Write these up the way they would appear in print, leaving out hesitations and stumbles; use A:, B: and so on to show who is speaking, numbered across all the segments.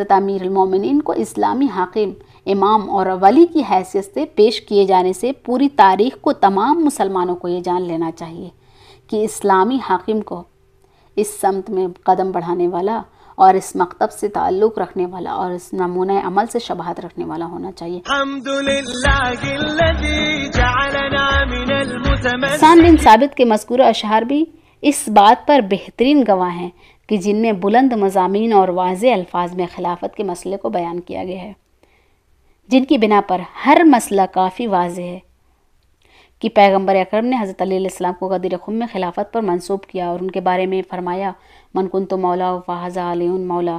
A: حضرت امیر المومنین کو اسلامی حاکم، امام اور ولی کی حیثیت سے پیش کیے جانے سے پوری تاریخ کو تمام مسلمانوں کو یہ جان لینا چاہیے کہ اسلامی حاکم کو اس سمت میں قدم بڑھانے والا اور اس مکتب سے تعلق رکھنے والا اور اس نمونہ عمل سے شباہت رکھنے والا ہونا چاہیے۔ حسان بن ثابت کے مذکورہ اشعار بھی اس بات پر بہترین گواہ ہیں کہ جن میں بلند مضامین اور واضح الفاظ میں خلافت کے مسئلے کو بیان کیا گیا ہے، جن کی بنا پر ہر مسئلہ کافی واضح ہے کہ پیغمبر اکرم نے حضرت علی علیہ السلام کو غدیر خم میں خلافت پر منسوب کیا اور ان کے بارے میں فرمایا من کنت مولا فہذا علی مولا۔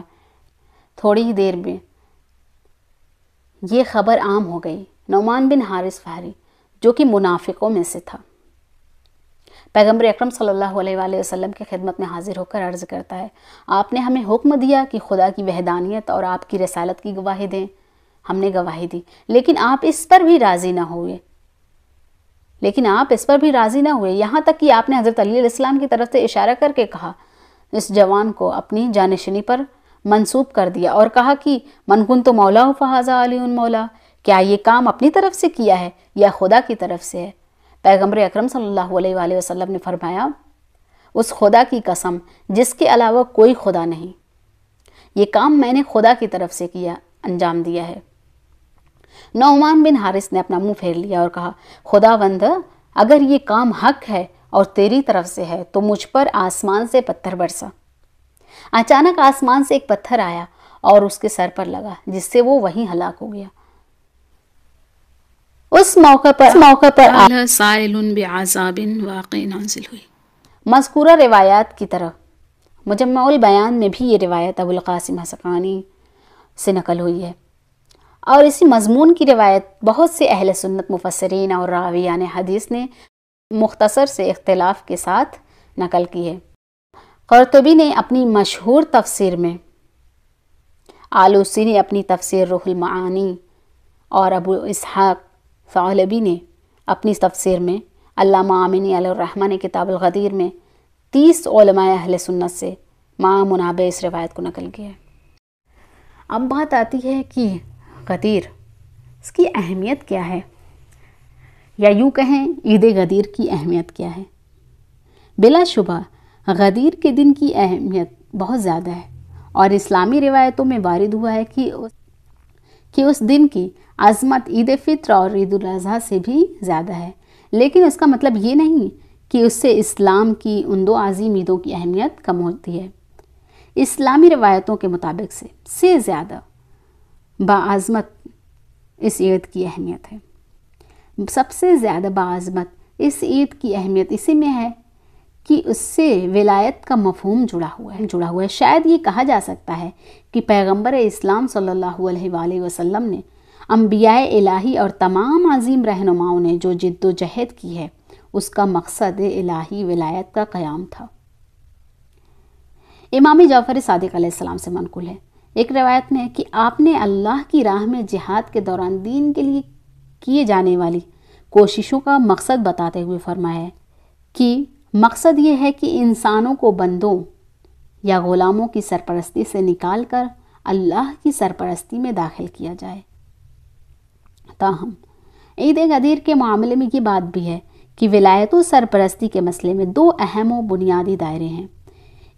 A: تھوڑی ہی دیر میں یہ خبر عام ہو گئی۔ نعمان بن حارث فہری جو کہ منافقوں میں سے تھا، پیغمبر اکرم صلی اللہ علیہ وآلہ وسلم کی خدمت میں حاضر ہو کر عرض کرتا ہے، آپ نے ہمیں حکم دیا کہ خدا کی وحدانیت اور آپ کی رسالت کی گواہی دیں۔ ہم نے گواہی دی، لیکن آپ اس پر بھی راضی نہ ہوئے یہاں تک کہ آپ نے حضرت علی علیہ السلام کی طرف سے اشارہ کر کے کہا، اس جوان کو اپنی جانشینی پر منسوب کر دیا اور کہا کہ من کنت مولا فہذا علی مولا۔ کیا یہ کام اپنی طرف سے کیا ہے یا خدا کی طرف سے ہے؟ پیغمبر اکرم صلی اللہ علیہ وآلہ وسلم نے فرمایا، اس خدا کی قسم جس کے علاوہ کوئی خدا نہیں، یہ کام میں نے خدا کی طرف سے انجام دیا ہے۔ نعمان بن حارث نے اپنا منہ پھیر لیا اور کہا، خداوند اگر یہ کام حق ہے اور تیری طرف سے ہے تو مجھ پر آسمان سے پتھر برسا۔ اچانک آسمان سے ایک پتھر آیا اور اس کے سر پر لگا، جس سے وہ وہیں ہلاک ہو گیا۔ اس موقع پر
B: سائل بعذاب واقع نازل ہوئی۔
A: مذکورہ روایات کی طرح مجمع البیان میں بھی یہ روایت ابو القاسم حسقانی سے نقل ہوئی ہے، اور اسی مضمون کی روایت بہت سے اہل سنت مفسرین اور راویان حدیث نے مختصر سے اختلاف کے ساتھ نقل کی ہے۔ قرطبی نے اپنی مشہور تفسیر میں، آلوسی نے اپنی تفسیر روح المعانی اور ابو اسحاق ثعلبی نے اپنی تفسیر میں، علامہ آمینی علیہ الرحمہ نے کتاب الغدیر میں 30 علماء اہل سنت سے مع منابع اس روایت کو نقل کیا ہے۔ اب بات آتی ہے کہ غدیر، اس کی اہمیت کیا ہے، یا یوں کہیں عید غدیر کی اہمیت کیا ہے؟ بلا شبہ غدیر کے دن کی اہمیت بہت زیادہ ہے، اور اسلامی روایتوں میں وارد ہوا ہے کہ اس دن کی عظمت عید فطر اور عید الاضحیٰ سے بھی زیادہ ہے، لیکن اس کا مطلب یہ نہیں کہ اس سے اسلام کی ان دو عظیم عیدوں کی اہمیت کم ہوتی ہے۔ اسلامی روایتوں کے مطابق سے زیادہ باعظمت اس عید کی اہمیت ہے۔ سب سے زیادہ باعظمت اس عید کی اہمیت اسی میں ہے کہ اس سے ولایت کا مفہوم جڑا ہوا ہے۔ شاید یہ کہا جا سکتا ہے کہ پیغمبر اسلام صلی اللہ علیہ وآلہ وسلم نے، انبیاء الہی اور تمام عظیم رہنماؤں نے جو جد و جہد کی ہے، اس کا مقصد الہی ولایت کا قیام تھا۔ امام جعفر صادق علیہ السلام سے منقول ہے ایک روایت میں کہ آپ نے اللہ کی راہ میں جہاد کے دوران دین کے لیے کیے جانے والی کوششوں کا مقصد بتاتے ہوئے فرمایا ہے کہ مقصد یہ ہے کہ انسانوں کو بندوں یا غلاموں کی سرپرستی سے نکال کر اللہ کی سرپرستی میں داخل کیا جائے۔ تاہم عید غدیر کے معاملے میں یہ بات بھی ہے کہ ولایت و سرپرستی کے مسئلے میں دو اہم و بنیادی دائرے ہیں۔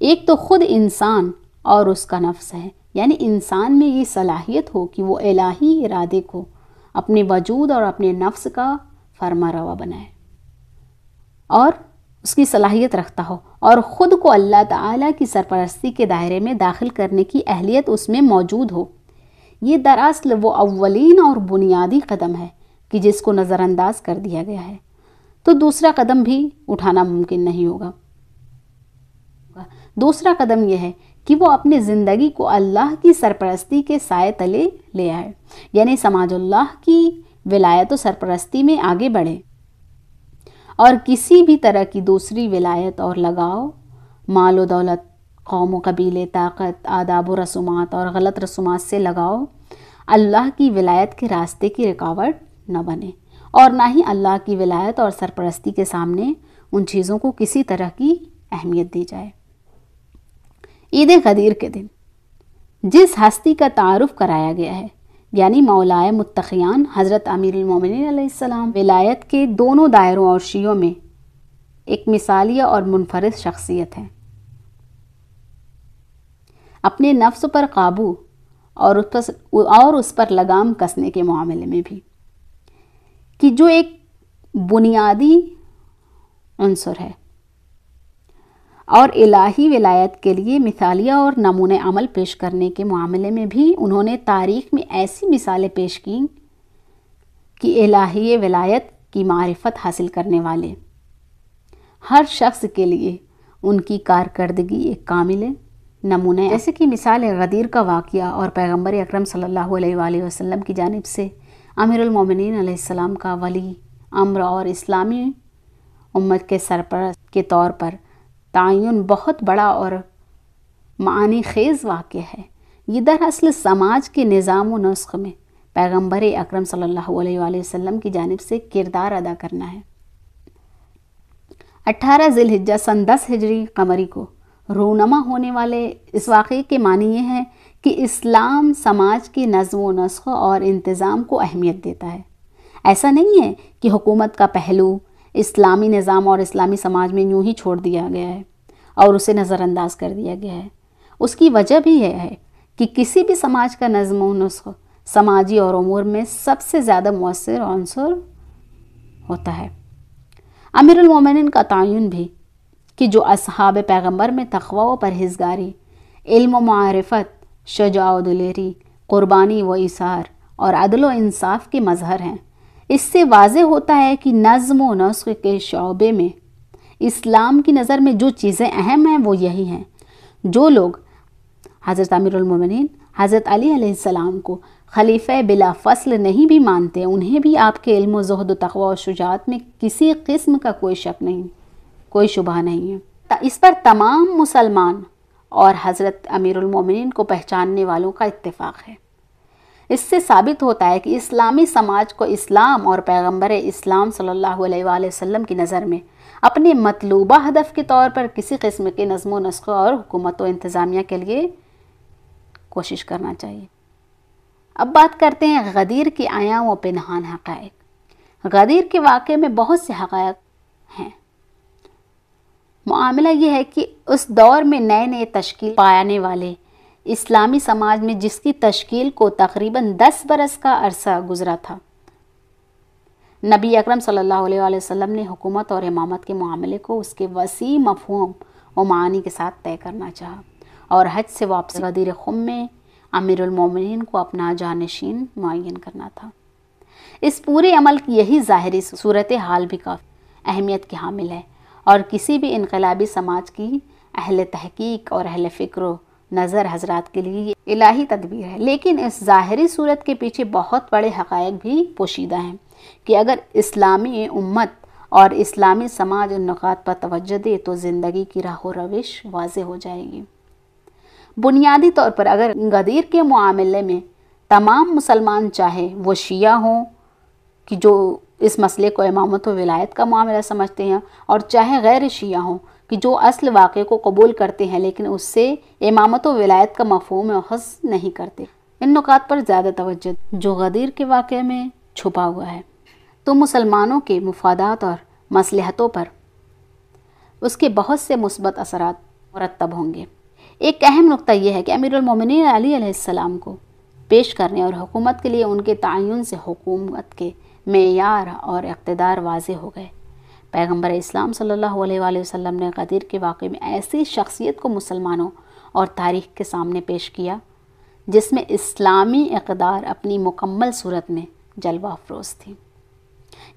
A: ایک تو خود انسان اور اس کا نفس ہے، یعنی انسان میں یہ صلاحیت ہو کہ وہ الہی ارادے کو اپنے وجود اور اپنے نفس کا فرما روا بنائے اور اس کی صلاحیت رکھتا ہو، اور خود کو اللہ تعالیٰ کی سرپرستی کے دائرے میں داخل کرنے کی اہلیت اس میں موجود ہو۔ یہ دراصل وہ اولین اور بنیادی قدم ہے کہ جس کو نظر انداز کر دیا گیا ہے تو دوسرا قدم بھی اٹھانا ممکن نہیں ہوگا۔ دوسرا قدم یہ ہے کہ وہ اپنی زندگی کو اللہ کی سرپرستی کے سائے تلے لے آئے، یعنی سماج اللہ کی ولایت و سرپرستی میں آگے بڑھے، اور کسی بھی طرح کی دوسری ولایت اور لگاؤ، مال و دولت، قوم و قبیلے، طاقت، آداب و رسومات اور غلط رسومات سے لگاؤ اللہ کی ولایت کے راستے کی رکاوٹ نہ بنے، اور نہ ہی اللہ کی ولایت اور سرپرستی کے سامنے ان چیزوں کو کسی طرح کی اہمیت دی جائے۔ عید غدیر کے دن جس ہستی کا تعارف کرایا گیا ہے یعنی مولائے متقیان حضرت امیر المومنین علیہ السلام ولایت کے دونوں دائروں اور شیعوں میں ایک مثالیہ اور منفرد شخصیت ہے. اپنے نفس پر قابو اور اس پر لگام کسنے کے معاملے میں بھی کہ جو ایک بنیادی عنصر ہے، اور الہی ولایت کے لیے مثالیہ اور نمونہ عمل پیش کرنے کے معاملے میں بھی انہوں نے تاریخ میں ایسی مثالیں پیش کیں کہ الہی ولایت کی معرفت حاصل کرنے والے ہر شخص کے لیے ان کی کارکردگی ایک کامل نمونہ ہے. جیسے کہ مثال غدیر کا واقعہ اور پیغمبر اکرم صلی اللہ علیہ وآلہ وسلم کی جانب سے امیر المومنین علیہ السلام کا ولی امر اور اسلامی امت کے سرپرست کے طور پر تعین بہت بڑا اور معانی خیز واقعہ ہے. یہ دراصل سماج کے نظام و نسق میں پیغمبر اکرم صلی اللہ علیہ وآلہ وسلم کی جانب سے کردار ادا کرنا ہے. 18 ذی الحجہ سن 10 ہجری قمری کو رونما ہونے والے اس واقعے کے معنی یہ ہے کہ اسلام سماج کی نظم و نسق اور انتظام کو اہمیت دیتا ہے. ایسا نہیں ہے کہ حکومت کا پہلو اسلامی نظام اور اسلامی سماج میں یوں ہی چھوڑ دیا گیا ہے اور اسے نظر انداز کر دیا گیا ہے. اس کی وجہ بھی یہ ہے کہ کسی بھی سماج کا نظم و نسق سماجی اور امور میں سب سے زیادہ مؤثر عنصر ہوتا ہے. امیر المومنین کا تعین بھی کہ جو اصحاب پیغمبر میں تقوی و پرہیزگاری، علم و معرفت، شجاع و دلیری، قربانی و ایثار اور عدل و انصاف کے مظہر ہیں، اس سے واضح ہوتا ہے کہ نظم و نسق کے شعبے میں اسلام کی نظر میں جو چیزیں اہم ہیں وہ یہی ہیں. جو لوگ حضرت امیر المومنین حضرت علی علیہ السلام کو خلیفہ بلا فصل نہیں بھی مانتے، انہیں بھی آپ کے علم و زہد و تقوی و شجاعت میں کسی قسم کا کوئی شک نہیں، کوئی شبہ نہیں ہے. اس پر تمام مسلمان اور حضرت امیر المومنین کو پہچاننے والوں کا اتفاق ہے. اس سے ثابت ہوتا ہے کہ اسلامی سماج کو اسلام اور پیغمبر اسلام صلی اللہ علیہ وآلہ وسلم کی نظر میں اپنے مطلوبہ ہدف کے طور پر کسی قسم کے نظم و نسق اور حکومت و انتظامیہ کے لیے کوشش کرنا چاہیے. اب بات کرتے ہیں غدیر کے عیاں و پنہان حقائق. غدیر کے واقعے میں بہت سے حقائق ہیں. معاملہ یہ ہے کہ اس دور میں نئے تشکیل پانے والے اسلامی سماج میں جس کی تشکیل کو تقریباً 10 برس کا عرصہ گزرا تھا، نبی اکرم صلی اللہ علیہ وآلہ وسلم نے حکومت اور امامت کے معاملے کو اس کے وسیع مفہوم و معانی کے ساتھ طے کرنا چاہا اور حج سے واپسی غدیر خم میں امیر المومنین کو اپنا جانشین معین کرنا تھا. اس پورے عمل کی یہی ظاہری صورتحال بھی کافی اہمیت کی حامل ہے اور کسی بھی انقلابی سماج کی اہل تحقیق اور اہل فکر و نظر حضرات کے لیے یہ الہی تدبیر ہے. لیکن اس ظاہری صورت کے پیچھے بہت بڑے حقائق بھی پوشیدہ ہیں کہ اگر اسلامی امت اور اسلامی سماج ان نکات پر توجہ دے تو زندگی کی راہ و روش واضح ہو جائے گی. بنیادی طور پر اگر غدیر کے معاملے میں تمام مسلمان چاہے وہ شیعہ ہوں کہ جو اس مسئلے کو امامت و ولایت کا معاملہ سمجھتے ہیں، اور چاہے غیر شیعہ ہوں کہ جو اصل واقعے کو قبول کرتے ہیں لیکن اس سے امامت و ولایت کا مفہوم اخذ نہیں کرتے، ان نکات پر زیادہ توجہ جو غدیر کے واقعے میں چھپا ہوا ہے تو مسلمانوں کے مفادات اور مصلحتوں پر اس کے بہت سے مثبت اثرات مرتب ہوں گے. ایک اہم نقطہ یہ ہے کہ امیر المومنین علی علیہ السلام کو پیش کرنے اور حکومت کے لیے ان کے تعین سے حکومت کے معیار اور اقتدار واضح ہو گئے. پیغمبر اسلام صلی اللہ علیہ وآلہ وسلم نے غدیر کے واقعے میں ایسی شخصیت کو مسلمانوں اور تاریخ کے سامنے پیش کیا جس میں اسلامی اقدار اپنی مکمل صورت میں جلوہ افروز تھی.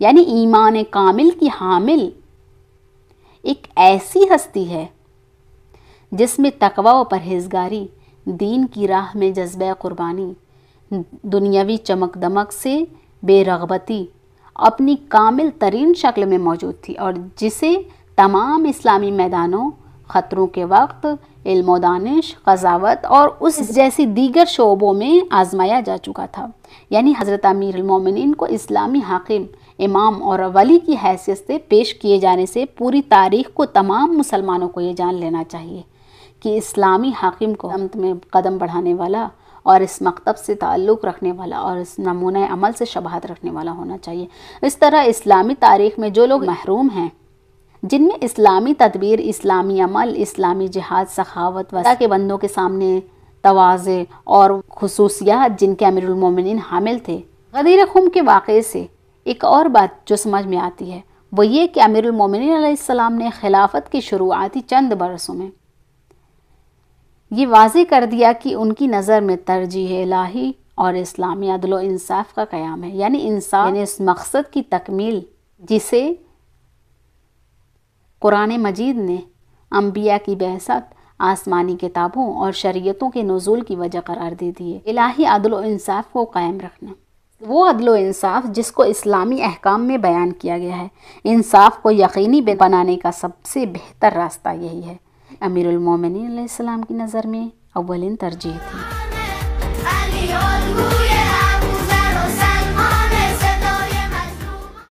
A: یعنی ایمان کامل کی حامل ایک ایسی ہستی ہے جس میں تقوی و پرہیزگاری، دین کی راہ میں جذبہ قربانی، دنیاوی چمک دمک سے بے رغبتی اپنی کامل ترین شکل میں موجود تھی اور جسے تمام اسلامی میدانوں، خطروں کے وقت، علم و دانش، قضاوت اور اس جیسی دیگر شعبوں میں آزمایا جا چکا تھا. یعنی حضرت امیر المومنین کو اسلامی حاکم، امام اور ولی کی حیثیت سے پیش کیے جانے سے پوری تاریخ کو تمام مسلمانوں کو یہ جان لینا چاہیے کہ اسلامی حاکم کو سمت میں قدم بڑھانے والا اور اس مکتب سے تعلق رکھنے والا اور اس نمونہ عمل سے شباہت رکھنے والا ہونا چاہیے۔ اس طرح اسلامی تاریخ میں جو لوگ محروم ہیں، جن میں اسلامی تدبیر، اسلامی عمل، اسلامی جہاد، سخاوت و کے بندوں کے سامنے تواضع اور خصوصیات جن کے امیر المومنین حامل تھے، غدیر خم کے واقعے سے ایک اور بات جو سمجھ میں آتی ہے وہ یہ کہ امیر المومنین علیہ السلام نے خلافت کی شروعاتی چند برسوں میں یہ واضح کر دیا کہ ان کی نظر میں ترجیح الہی اور اسلامی عدل و انصاف کا قیام ہے، یعنی انصاف، یعنی اس مقصد کی تکمیل جسے قرآن مجید نے انبیاء کی بعثت، آسمانی کتابوں اور شریعتوں کے نزول کی وجہ قرار دے دیے۔ الہی عدل و انصاف کو قائم رکھنا، وہ عدل و انصاف جس کو اسلامی احکام میں بیان کیا گیا ہے، انصاف کو یقینی بنانے کا سب سے بہتر راستہ یہی ہے۔ امیر المومنین علیہ السلام کی نظر میں اولین ترجیح تھی۔